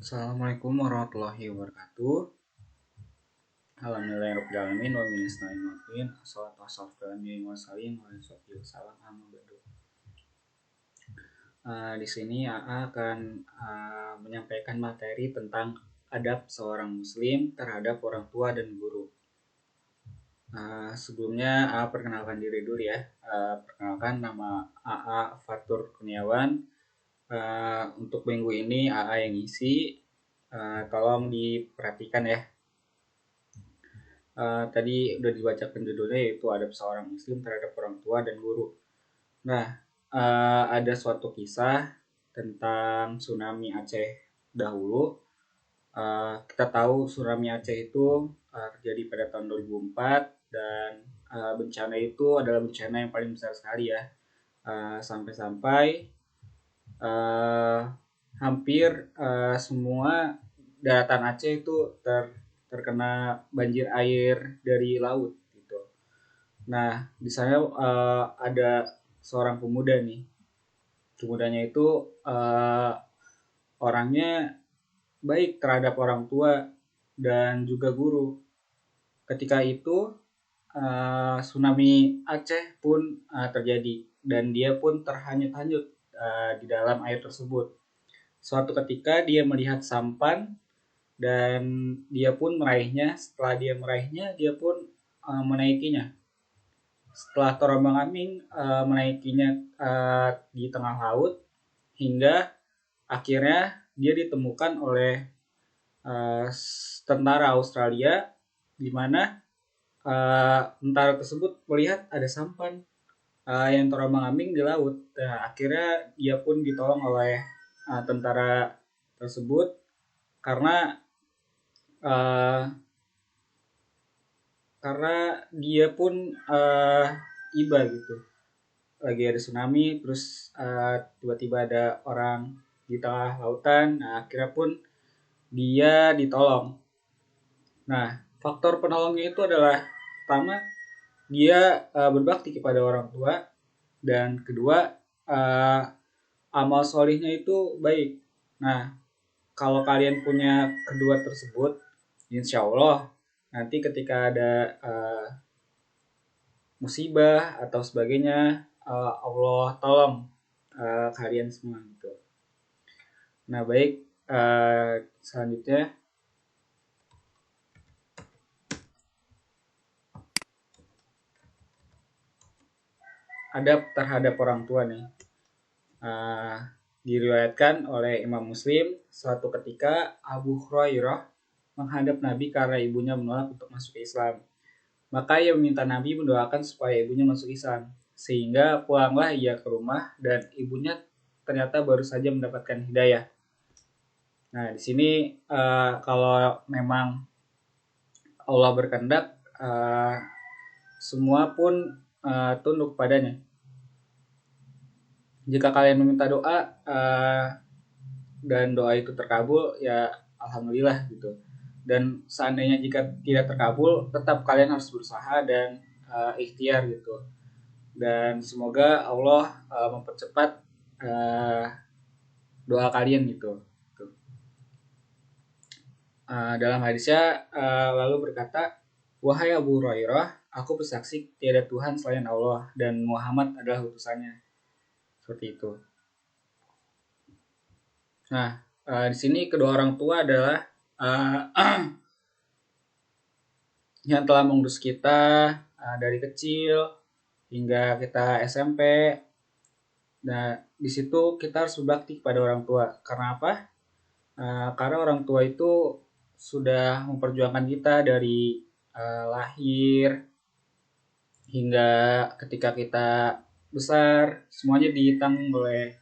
Assalamualaikum warahmatullahi wabarakatuh. Alhamdulillahirrahmanirrahim. Wa min isna'in Assalatu wassalamu ala wasallim wa salam amma ba'du. Di sini AA akan menyampaikan materi tentang adab seorang muslim terhadap orang tua dan guru. Sebelumnya AA perkenalkan diri dulu ya. Perkenalkan, nama AA Fatur Kurniawan. Untuk minggu ini AA yang ngisi. Tolong diperhatikan ya. Tadi udah dibacakan judulnya, yaitu adab seorang muslim terhadap orang tua dan guru. Nah, ada suatu kisah tentang tsunami Aceh dahulu. Kita tahu tsunami Aceh itu terjadi pada tahun 2004 dan bencana itu adalah bencana yang paling besar sekali ya. Sampai-sampai hampir semua daratan Aceh itu terkena banjir air dari laut gitu. Nah, di sana ada seorang pemuda nih. Pemudanya itu orangnya baik terhadap orang tua dan juga guru. Ketika itu tsunami Aceh pun terjadi dan dia pun terhanyut-hanyut di dalam air tersebut. Suatu ketika dia melihat sampan dan dia pun meraihnya. Setelah dia meraihnya, dia pun menaikinya. Setelah terombang-ambing menaikinya di tengah laut, hingga akhirnya dia ditemukan oleh tentara Australia, di mana tentara tersebut melihat ada sampan yang terombang-ambing di laut. Nah, akhirnya dia pun ditolong oleh tentara tersebut karena dia pun iba gitu. Lagi ada tsunami, terus tiba-tiba ada orang di tengah lautan. Nah, akhirnya pun dia ditolong. Nah, faktor penolongnya itu adalah pertama, dia berbakti kepada orang tua, dan kedua, amal solihnya itu baik. Nah, kalau kalian punya kedua tersebut, insya Allah nanti ketika ada musibah atau sebagainya, Allah tolong kalian semua gitu. Nah, baik, selanjutnya adab terhadap orang tua nih. Diriwayatkan oleh Imam Muslim, suatu ketika Abu Hurairah menghadap Nabi karena ibunya menolak untuk masuk Islam. Maka ia meminta Nabi mendoakan supaya ibunya masuk Islam. Sehingga pulanglah ia ke rumah dan ibunya ternyata baru saja mendapatkan hidayah. Nah, di sini kalau memang Allah berkehendak, semua pun tunduk padanya. Jika kalian meminta doa dan doa itu terkabul, ya alhamdulillah gitu. Dan seandainya jika tidak terkabul, tetap kalian harus berusaha dan ikhtiar gitu. Dan semoga Allah mempercepat doa kalian gitu. Dalam hadisnya lalu berkata, wahai Abu Hurairah, aku bersaksi tiada Tuhan selain Allah dan Muhammad adalah utusannya. Seperti itu. Nah, di sini kedua orang tua adalah yang telah mengurus kita dari kecil hingga kita SMP. Nah, di situ kita harus berbakti kepada orang tua. Karena apa? Karena orang tua itu sudah memperjuangkan kita dari lahir hingga ketika kita besar, semuanya ditanggung oleh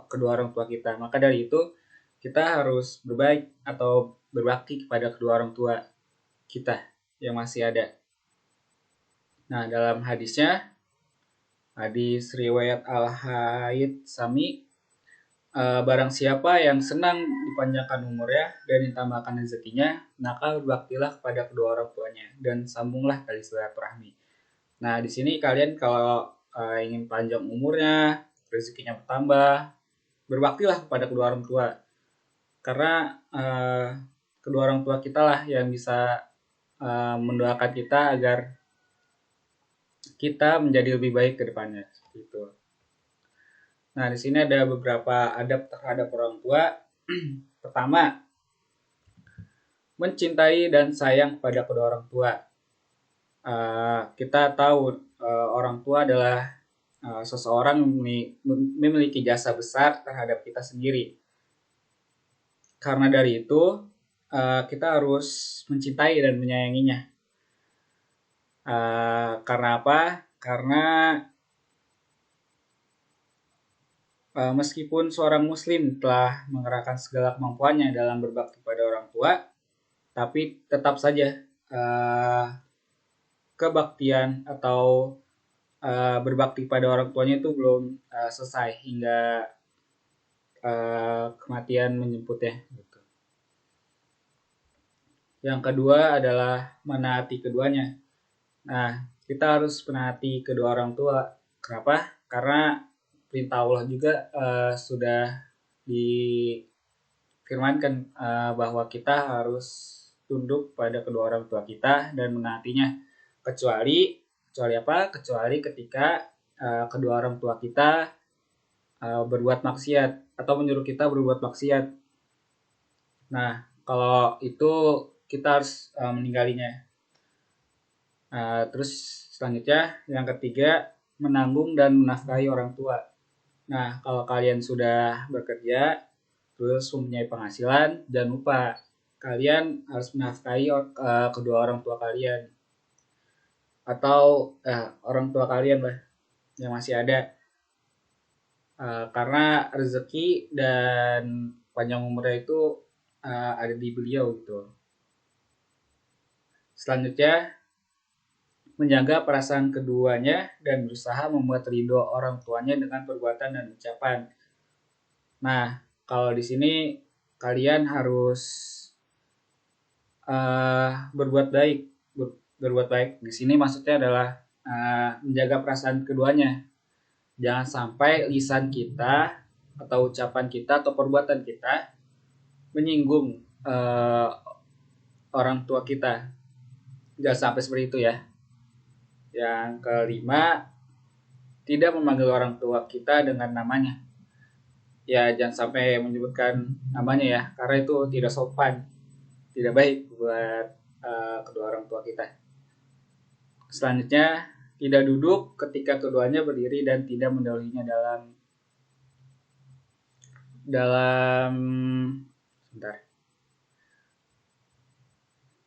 kedua orang tua kita. Maka dari itu kita harus berbaik atau berbakti kepada kedua orang tua kita yang masih ada. Nah, dalam hadisnya, hadis riwayat Al-Haid Sami, barang siapa yang senang dipanjangkan umurnya dan ditambahkan rezekinya, maka berbaktilah kepada kedua orang tuanya dan sambunglah tali silaturahmi. Nah, di sini kalian kalau ingin panjang umurnya, rezekinya bertambah, berbaktilah kepada kedua orang tua. karena kedua orang tua kita lah yang bisa mendoakan kita agar kita menjadi lebih baik ke depannya. Gitu. Nah, di sini ada beberapa adab terhadap orang tua. Pertama, mencintai dan sayang kepada kedua orang tua. Kita tahu orang tua adalah seseorang yang memiliki jasa besar terhadap kita sendiri. Karena dari itu, kita harus mencintai dan menyayanginya. Karena apa? Karena meskipun seorang muslim telah mengerahkan segala kemampuannya dalam berbakti pada orang tua, tapi tetap saja kebaktian atau berbakti pada orang tuanya itu belum selesai hingga kematian menjemputnya. Gitu. Yang kedua adalah menaati keduanya. Nah, kita harus menaati kedua orang tua. Kenapa? Karena perintah Allah juga sudah difirmankan bahwa kita harus tunduk pada kedua orang tua kita dan menaatinya. Kecuali apa? Kecuali ketika kedua orang tua kita berbuat maksiat atau menyuruh kita berbuat maksiat. Nah, kalau itu kita harus meninggalnya. Terus selanjutnya yang ketiga, menanggung dan menafkahi orang tua. Nah, kalau kalian sudah bekerja terus mempunyai penghasilan, jangan lupa kalian harus menafkahi kedua orang tua kalian atau orang tua kalian lah yang masih ada. Karena rezeki dan panjang umurnya itu ada di beliau gitu. Selanjutnya, menjaga perasaan keduanya dan berusaha membuat ridho orang tuanya dengan perbuatan dan ucapan. Nah, kalau di sini kalian harus berbuat baik. Berbuat baik di sini maksudnya adalah menjaga perasaan keduanya. Jangan sampai lisan kita atau ucapan kita atau perbuatan kita menyinggung orang tua kita. Jangan sampai seperti itu ya. Yang kelima, tidak memanggil orang tua kita dengan namanya. Ya, jangan sampai menyebutkan namanya ya, karena itu tidak sopan, tidak baik buat kedua orang tua kita. Selanjutnya, tidak duduk ketika keduanya berdiri dan tidak mendahulunya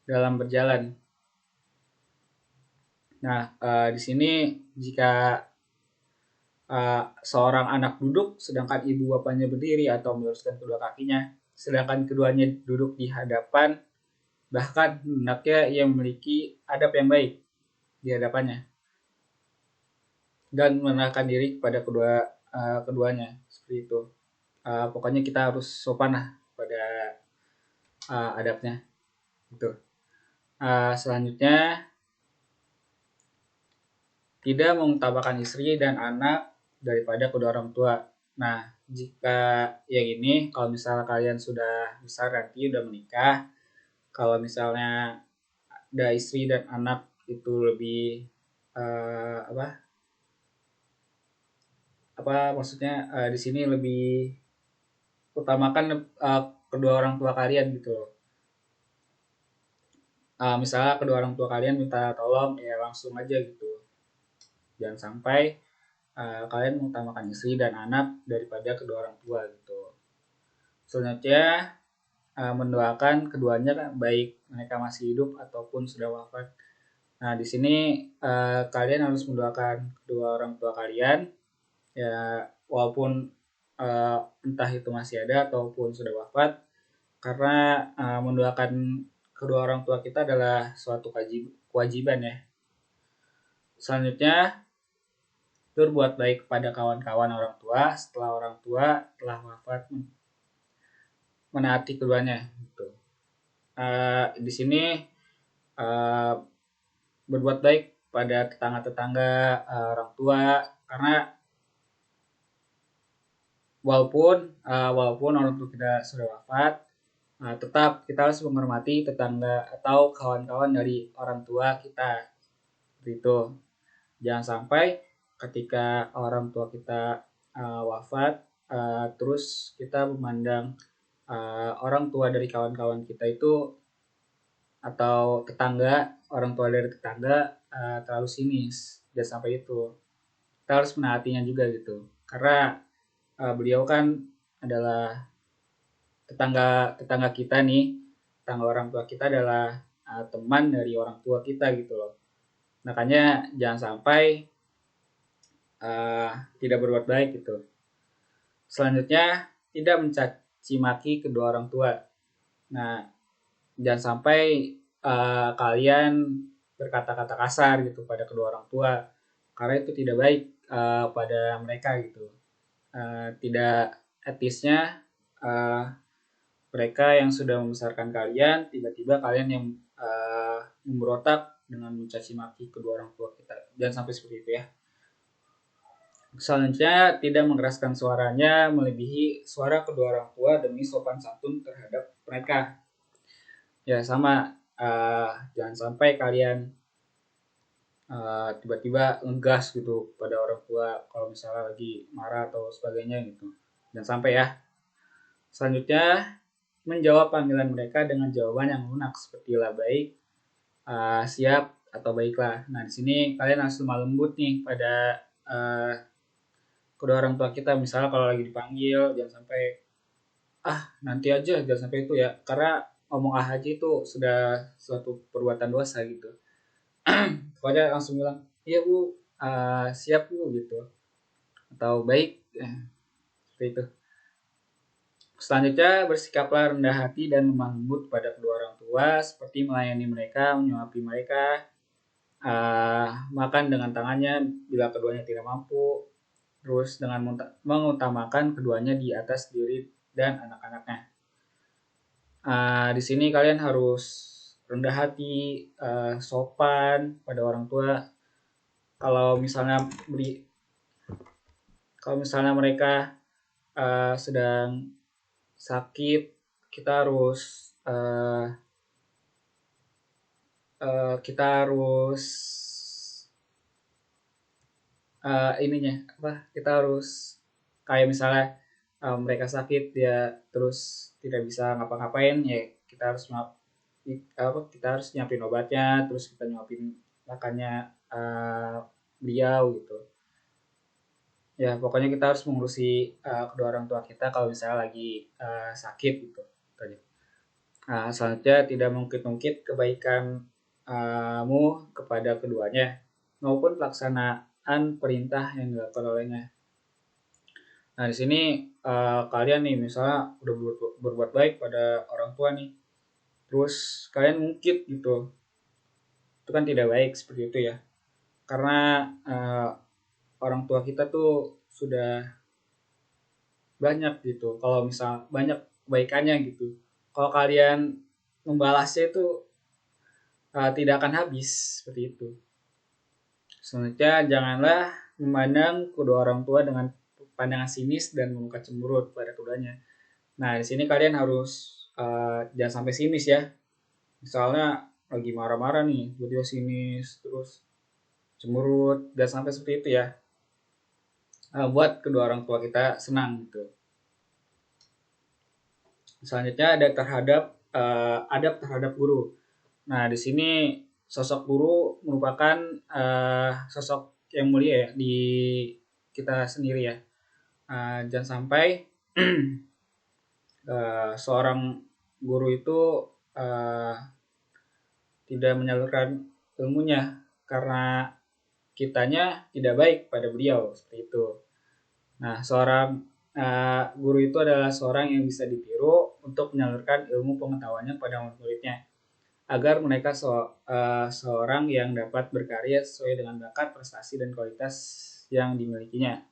dalam berjalan. Nah, di sini jika seorang anak duduk sedangkan ibu bapaknya berdiri atau meluruskan kedua kakinya, sedangkan keduanya duduk di hadapan, bahkan hendaknya ia memiliki adab yang baik di hadapannya dan mengenalkan diri kepada keduanya seperti itu. Pokoknya kita harus sopan lah pada adabnya gitu. Selanjutnya, tidak mengutamakan istri dan anak daripada kedua orang tua. Nah, jika yang ini, kalau misalnya kalian sudah besar nanti udah menikah, kalau misalnya ada istri dan anak itu lebih maksudnya di sini lebih utamakan kedua orang tua kalian gitu. Misalnya kedua orang tua kalian minta tolong ya langsung aja gitu. Jangan sampai kalian mengutamakan istri dan anak daripada kedua orang tua gitu. Selanjutnya mendoakan keduanya baik mereka masih hidup ataupun sudah wafat. Nah, di sini kalian harus mendoakan kedua orang tua kalian ya walaupun entah itu masih ada ataupun sudah wafat, karena mendoakan kedua orang tua kita adalah suatu kewajiban ya. Selanjutnya, berbuat baik kepada kawan-kawan orang tua setelah orang tua telah wafat, menaati keduanya gitu. Di sini berbuat baik pada tetangga-tetangga orang tua, karena walaupun orang tua kita sudah wafat, Tetap kita harus menghormati tetangga atau kawan-kawan dari orang tua kita. Seperti itu. Jangan sampai ketika orang tua kita wafat, terus kita memandang orang tua dari kawan-kawan kita itu atau tetangga, orang tua dari tetangga terlalu sinis. Jangan sampai itu. Kita harus menaatinya juga gitu. Karena beliau kan adalah tetangga tetangga kita nih, tetangga orang tua kita adalah teman dari orang tua kita gitu loh. Makanya jangan sampai tidak berbuat baik gitu. Selanjutnya, tidak mencaci maki kedua orang tua. Nah, jangan sampai kalian berkata-kata kasar gitu pada kedua orang tua, karena itu tidak baik pada mereka gitu. Tidak etisnya mereka yang sudah membesarkan kalian, tiba-tiba kalian yang memberontak dengan mencaci maki kedua orang tua kita. Jangan sampai seperti itu ya. Selanjutnya, tidak mengeraskan suaranya melebihi suara kedua orang tua demi sopan santun terhadap mereka. Ya sama, jangan sampai kalian tiba-tiba ngegas gitu pada orang tua kalau misalnya lagi marah atau sebagainya gitu. Jangan sampai ya. Selanjutnya, menjawab panggilan mereka dengan jawaban yang lunak seperti lah baik, siap atau baiklah. Nah di sini kalian harus lemah lembut nih pada kedua orang tua kita. Misalnya kalau lagi dipanggil jangan sampai nanti aja, jangan sampai itu ya, karena ngomong aja itu sudah suatu perbuatan dosa gitu. Pokoknya langsung bilang iya bu, siap bu gitu, atau baik, seperti itu. Selanjutnya, bersikaplah rendah hati dan lemah lembut pada kedua orang tua, seperti melayani mereka, menyuapi mereka, makan dengan tangannya bila keduanya tidak mampu, terus dengan mengutamakan keduanya di atas diri dan anak-anaknya. Di sini kalian harus rendah hati, sopan pada orang tua. Kalau misalnya mereka sedang sakit, kita harus kita harus kayak misalnya mereka sakit dia terus tidak bisa ngapa-ngapain ya, kita harus nyiapin obatnya, terus kita nyuapin makannya beliau gitu ya. Pokoknya kita harus mengurusi kedua orang tua kita kalau misalnya lagi sakit gitu. Selanjutnya, tidak mengungkit-ungkit kebaikanmu kepada keduanya maupun pelaksanaan perintah yang dilakukan olehnya. Nah di sini kalian nih misalnya udah berbuat baik pada orang tua nih, terus kalian ngungkit gitu, itu kan tidak baik seperti itu ya. Karena orang tua kita tuh sudah banyak gitu, kalau misal banyak kebaikannya gitu, kalau kalian membalasnya itu tidak akan habis seperti itu. Selanjutnya, janganlah memandang kedua orang tua dengan pandangan sinis dan memuka cemberut pada keduanya. Nah di sini kalian harus jangan sampai sinis ya. Misalnya lagi marah-marah nih, tiba-tiba sinis, terus cemberut, jangan sampai seperti itu ya. Buat kedua orang tua kita senang gitu. Selanjutnya ada adab terhadap guru. Nah di sini sosok guru merupakan sosok yang mulia ya di kita sendiri ya. Jangan sampai seorang guru itu tidak menyalurkan ilmunya karena kitanya tidak baik pada beliau seperti itu. Nah, seorang guru itu adalah seorang yang bisa ditiru untuk menyalurkan ilmu pengetahuannya pada murid-muridnya agar mereka seorang yang dapat berkarya sesuai dengan bakat, prestasi, dan kualitas yang dimilikinya.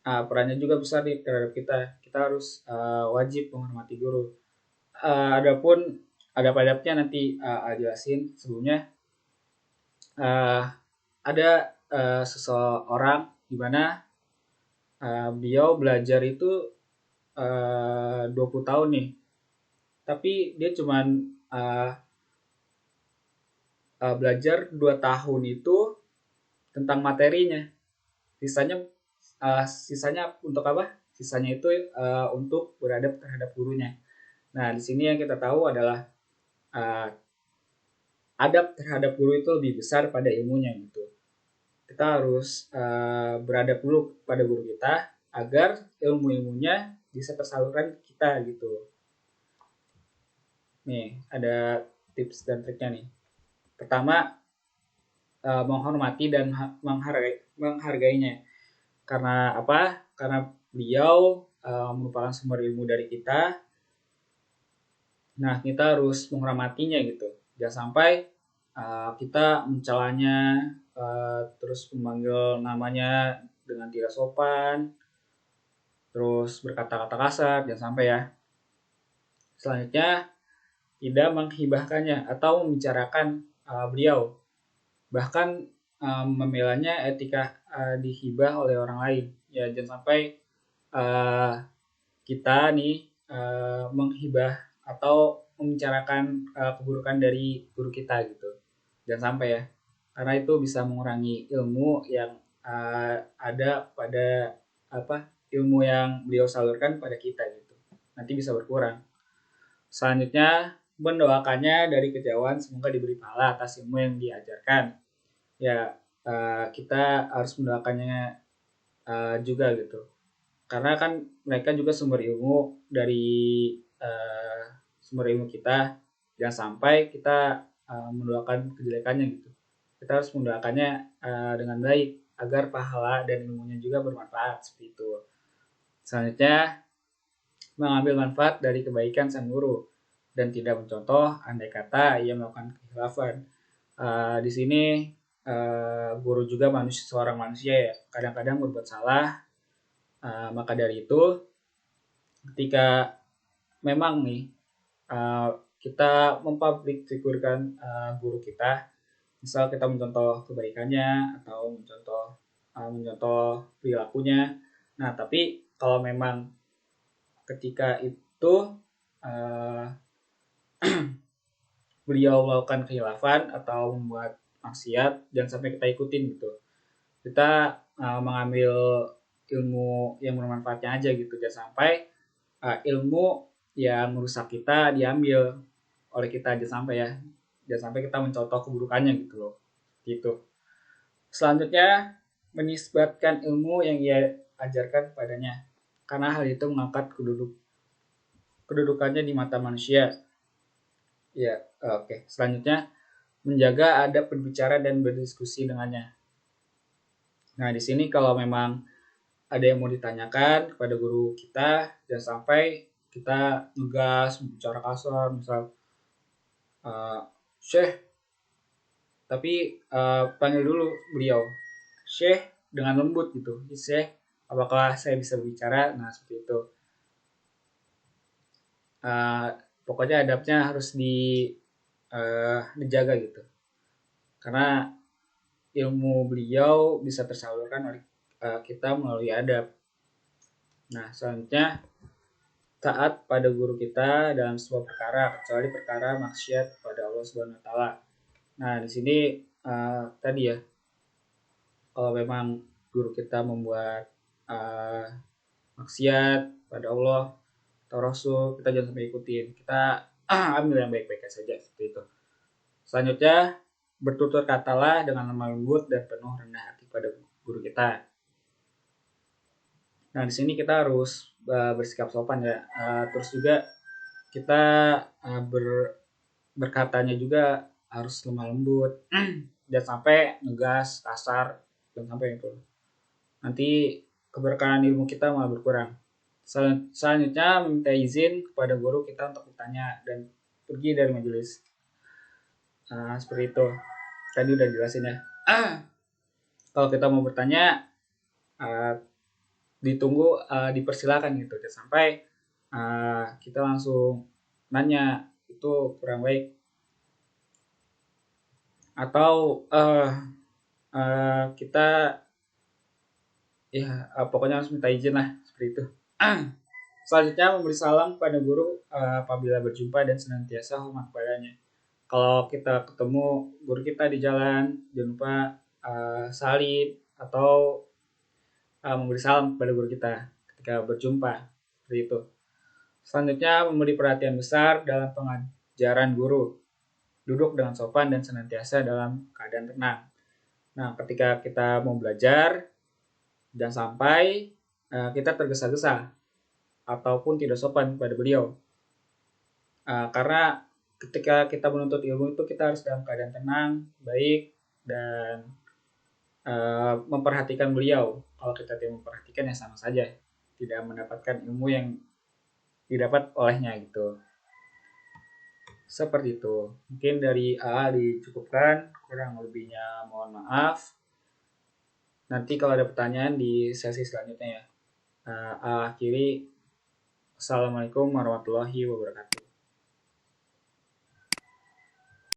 Perannya juga besar terhadap kita. Kita harus wajib menghormati guru. Adapun adab-adabnya nanti jelasin. Sebelumnya ada seseorang di mana beliau belajar itu 20 tahun nih tapi dia cuman belajar 2 tahun itu tentang materinya. Sisanya untuk apa? Sisanya itu untuk beradab terhadap gurunya. Nah, di sini yang kita tahu adalah uh, adab terhadap guru itu lebih besar pada ilmunya gitu. Kita harus beradab dulu pada guru kita agar ilmu-ilmunya bisa tersalurkan ke kita gitu. Nih, ada tips dan triknya nih. Pertama, menghormati dan menghargainya. Karena apa? Karena beliau merupakan sumber ilmu dari kita. Nah, kita harus menghormatinya gitu. Jangan sampai kita mencelanya, terus memanggil namanya dengan tidak sopan, terus berkata-kata kasar, jangan sampai ya. Selanjutnya, tidak menghibahkannya atau membicarakan beliau. Bahkan membelanya etika dihibah oleh orang lain. Ya, jangan sampai kita nih menghibah atau membicarakan keburukan dari guru kita gitu. Jangan sampai ya, karena itu bisa mengurangi ilmu yang ada pada ilmu yang beliau salurkan pada kita gitu. Nanti bisa berkurang. Selanjutnya, mendoakannya dari kejauhan semoga diberi pahala atas ilmu yang diajarkan. Ya, kita harus mendoakannya juga gitu. Karena kan mereka juga sumber ilmu dari sumber ilmu kita. Jangan sampai kita mendoakan kejelekannya gitu. Kita harus mendoakannya dengan baik agar pahala dan ilmunya juga bermanfaat seperti itu. Selanjutnya, mengambil manfaat dari kebaikan sang guru dan tidak mencontoh andai kata ia melakukan kekhilafan. Di sini guru juga seorang manusia ya, kadang-kadang berbuat salah. Maka dari itu, ketika memang nih kita mempublic figurkan guru kita, misal kita mencontoh kebaikannya atau mencontoh perilakunya. Nah, tapi kalau memang ketika itu beliau melakukan khilafan atau membuat maksiat, jangan sampai kita ikutin gitu. Kita mengambil ilmu yang bermanfaatnya aja gitu, jangan sampai ilmu yang merusak kita diambil oleh kita, jangan sampai ya, jangan sampai kita mencontoh keburukannya gitu loh, gitu. Selanjutnya, menisbatkan ilmu yang ia ajarkan kepadanya, karena hal itu mengangkat kedudukannya di mata manusia. Ya, oke. Selanjutnya, menjaga adab berbicara dan berdiskusi dengannya. Nah, di sini kalau memang ada yang mau ditanyakan kepada guru kita, jangan sampai kita ngegas, bicara kasar, misal Syekh, tapi panggil dulu beliau Syekh dengan lembut gitu. Syekh, apakah saya bisa berbicara? Nah, seperti itu. Pokoknya adabnya harus dijaga gitu. Karena ilmu beliau bisa tersalurkan oleh kita melalui adab. Nah, selanjutnya, taat pada guru kita dalam sebuah perkara kecuali perkara maksiat pada Allah Subhanahu wa taala. Nah, di sini tadi ya, kalau memang guru kita membuat maksiat pada Allah atau Rasul, kita jangan sampai ikutin. Kita ambil yang baik-baik saja seperti itu. Selanjutnya, bertutur katalah dengan lemah lembut dan penuh rendah hati pada guru kita. Nah, di sini kita harus bersikap sopan ya. Terus juga kita berkatanya juga harus lemah lembut. Jangan sampai ngegas, kasar, jangan sampai itu. Nanti keberkahan ilmu kita malah berkurang. Selanjutnya, meminta izin kepada guru kita untuk bertanya dan pergi dari majelis. Seperti itu. Tadi udah jelasin ya. Kalau kita mau bertanya, ditunggu, dipersilakan gitu. Jangan sampai kita langsung nanya, itu kurang baik. Atau kita ya pokoknya harus minta izin lah, seperti itu. Selanjutnya memberi salam kepada guru apabila berjumpa dan senantiasa hormat padanya. Kalau kita ketemu guru kita di jalan, jangan lupa salim atau memberi salam kepada guru kita ketika berjumpa. Seperti itu. Selanjutnya memberi perhatian besar dalam pengajaran guru. Duduk dengan sopan dan senantiasa dalam keadaan tenang. Nah, ketika kita mau belajar, jangan sampai kita tergesa-gesa ataupun tidak sopan kepada beliau. Karena ketika kita menuntut ilmu itu kita harus dalam keadaan tenang, baik, dan memperhatikan beliau. Kalau kita tidak memperhatikan ya sama saja, tidak mendapatkan ilmu yang didapat olehnya gitu. Seperti itu. Mungkin dari AA dicukupkan, kurang lebihnya mohon maaf. Nanti kalau ada pertanyaan di sesi selanjutnya ya. AA akhiri. Assalamualaikum warahmatullahi wabarakatuh.